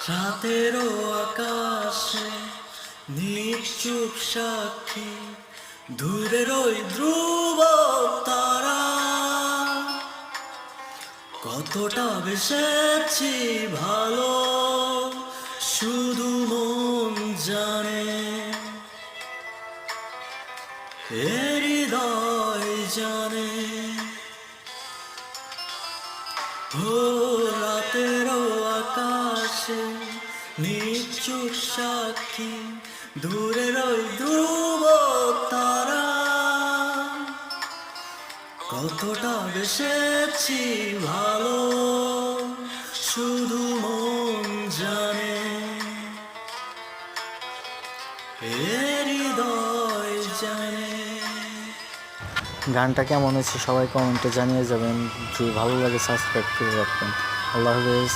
রাতেরও আকাশে নিশ্চুপ সাক্ষী দূরের ওই ধ্রুব তারা, কতটা বেসেছি ভালো শুধু মন জানে, এ হৃদয় জানে। ও রাতেরও আকাশে নিশ্চুপ সাক্ষী দূরের ওই ধ্রুব তারা, কতটা বেসেছি ভালো শুধু মন জানে, এ হৃদয় জানে। গানটা কেমন হয়েছে সবাই কমেন্টে জানিয়ে যাবেন। যদি ভালো লাগে সাবস্ক্রাইব করে রাখবেন। আল্লাহ হাফেজ।